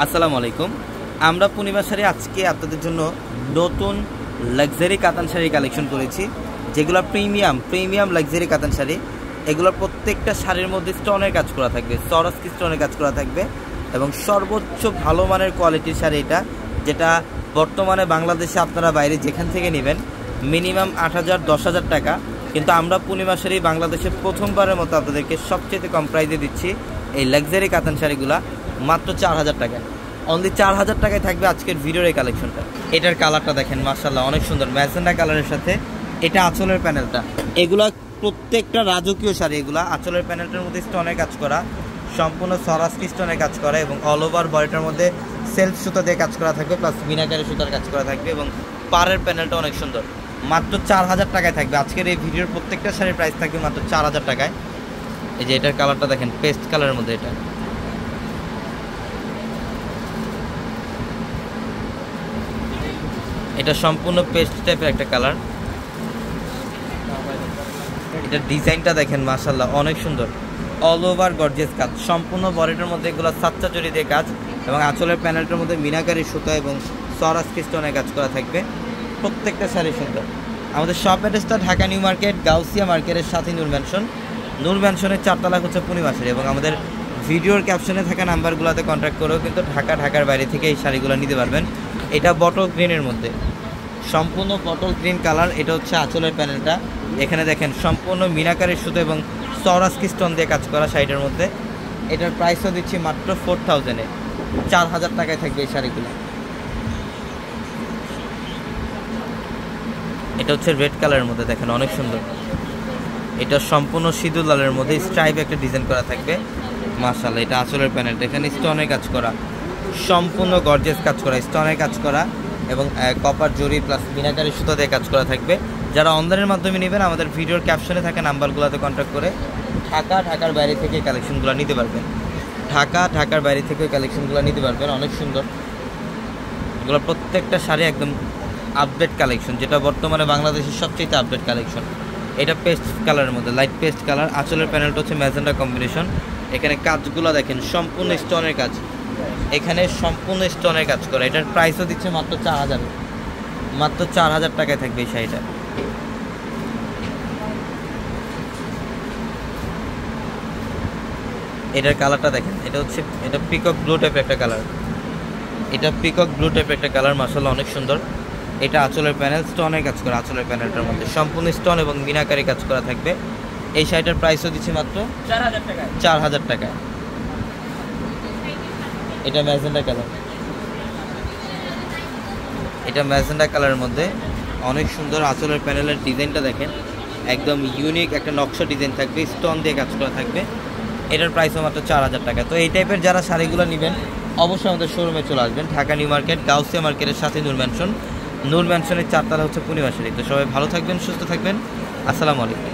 আসসালামু আলাইকুম। আমরা পূর্ণিমা শাড়ি আজকে আপনাদের জন্য নতুন লাক্সারি কাতান শাড়ি কালেকশন করেছি, যেগুলো প্রিমিয়াম লাক্সারি কাতান শাড়ি। এগুলোর প্রত্যেকটা শাড়ির মধ্যে স্টোনের কাজ করা থাকবে, সরাসরি স্টোনের কাজ করা থাকবে এবং সর্বোচ্চ ভালো মানের কোয়ালিটির শাড়ি এটা, যেটা বর্তমানে বাংলাদেশে আপনারা বাইরে যেখান থেকে নেবেন মিনিমাম 8,000 10,000 টাকা, কিন্তু আমরা পূর্ণিমা শাড়ি বাংলাদেশে প্রথমবারের মতো আপনাদেরকে সবচেয়ে কম প্রাইসে দিচ্ছি। এই লাক্সারি কাতান শাড়িগুলা মাত্র 4,000 টাকায়, অনলি 4,000 টাকায় থাকবে আজকের ভিডিওর এই কালেকশনটা। এটার কালারটা দেখেন, মাশাআল্লাহ অনেক সুন্দর ম্যাজেন্ডা কালারের সাথে এটা আঁচলের প্যানেলটা। এগুলা প্রত্যেকটা রাজকীয় শাড়ি, এগুলা আঁচলের প্যানেলটার মধ্যে স্টোনের কাজ করা, সম্পূর্ণ সরাসরি স্টোনের কাজ করা এবং অল ওভার বডিটার মধ্যে সেলফ সুতা দিয়ে কাজ করা থাকবে, প্লাস মিনাকারি সুতার কাজ করা থাকবে এবং পাড়ের প্যানেলটা অনেক সুন্দর। মাত্র 4,000 টাকায় থাকবে আজকের এই ভিডিওর প্রত্যেকটা শাড়ির প্রাইস থাকবে মাত্র 4,000 টাকায়। এই যে এটার কালারটা দেখেন, পেস্ট কালারের মধ্যে এটা সম্পূর্ণ পেস্ট টাইপের একটা কালার। এটার ডিজাইনটা দেখেন, মাশাআল্লাহ অনেক সুন্দর, অল ওভার গর্জিয়াস কাজ, সম্পূর্ণ বডিটার মধ্যে এগুলো সাচ্চা জড়ি দিয়ে কাজ এবং আঁচলের প্যানেলটার মধ্যে মিনাকারি সুতা এবং সরাসরি স্টোনের কাজ করা থাকবে। প্রত্যেকটা শাড়ি সুন্দর। আমাদের শপ অ্যাড্রেসটা ঢাকা নিউ মার্কেট, গাউসিয়া মার্কেটের সাথে নূর ম্যানশনের 4 তলা হচ্ছে পূর্ণিমা শাড়ি। এবং আমাদের ভিডিওর ক্যাপশনে থাকা নাম্বারগুলোতে কন্ট্যাক্ট করেও কিন্তু ঢাকার বাইরে থেকে এই শাড়িগুলো নিতে পারবেন। এটা বটল গ্রিনের মধ্যে, সম্পূর্ণ বটল গ্রিন কালার। এটা হচ্ছে আঁচলের প্যানেলটা। এখানে দেখেন সম্পূর্ণ মিনাকারি সুতো এবং সরাসরি স্টোন দিয়ে কাজ করা শাড়িটার মধ্যে। এটার প্রাইসও দিচ্ছি মাত্র 4,000-এ, 4,000 টাকায় থাকবে এই শাড়িগুলো। এটা হচ্ছে রেড কালারের মধ্যে, দেখেন অনেক সুন্দর। এটা সম্পূর্ণ সিঁদুর লালের মধ্যে স্ট্রাইপ একটা ডিজাইন করা থাকবে, মাশাআল্লাহ। এটা আঁচলের প্যানেলটা, এখানে স্টোনের কাজ করা, সম্পূর্ণ গর্জিয়াস কাজ করা, স্টোনের কাজ করা এবং কপার জরি প্লাস মিনাকারি সুতা দিয়ে কাজ করা থাকবে। যারা অনলাইনের মাধ্যমে নেবেন আমাদের ভিডিওর ক্যাপশনে থাকা নাম্বারগুলোতে কন্ট্যাক্ট করে ঢাকার বাইরে থেকে কালেকশনগুলো নিতে পারবেন। ঢাকার বাইরে থেকে কালেকশনগুলো নিতে পারবেন। অনেক সুন্দর এগুলো, প্রত্যেকটা শাড়ি একদম আপডেট কালেকশন, যেটা বর্তমানে বাংলাদেশের সবচেয়ে আপডেট কালেকশন। এটা পেস্ট কালারের মধ্যে, লাইট পেস্ট কালার। আঁচলের প্যানেলটা হচ্ছে ম্যাজেন্ডা কম্বিনেশন। এখানে কাজগুলো দেখেন, সম্পূর্ণ স্টোনের কাজ, এখানে সম্পূর্ণ স্টোনের কাজ করা। এটার প্রাইসও দিচ্ছে মাত্র 4,000, মাত্র 4,000 টাকায় থাকবে এই শাড়িটা। এটার কালারটা দেখেন, এটা পিকক ব্লু টাইপের একটা কালার। এটা পিকক ব্লু টাইপের একটা কালার, মাশাআল্লাহ অনেক সুন্দর। এটা আঁচলের প্যানেল, স্টোনের কাজ করা, আঁচলের প্যানেলটার মধ্যে সম্পূর্ণ স্টোন এবং মিনাকারি কাজ করা থাকবে। এই শাড়িটার প্রাইসও দিচ্ছি মাত্র 4,000 টাকায়। এটা ম্যাজেন্ডা কালার, এটা ম্যাজেন্ডা কালারের মধ্যে অনেক সুন্দর। আঁচলের প্যানেলের ডিজাইনটা দেখেন, একদম ইউনিক একটা নকশা ডিজাইন থাকবে, স্টোন দিয়ে কাজ করা থাকবে। এটার প্রাইসও মাত্র 4,000 টাকা। তো এই টাইপের যারা শাড়িগুলো নেবেন অবশ্যই আমাদের শোরুমে চলে আসবেন, ঢাকা নিউ মার্কেট, গাউসিয়া মার্কেটের সাথে নূর ম্যানশনের 4 তলা হচ্ছে পূর্ণিমা শাড়ি। তো সবাই ভালো থাকবেন, সুস্থ থাকবেন। আসসালামু আলাইকুম।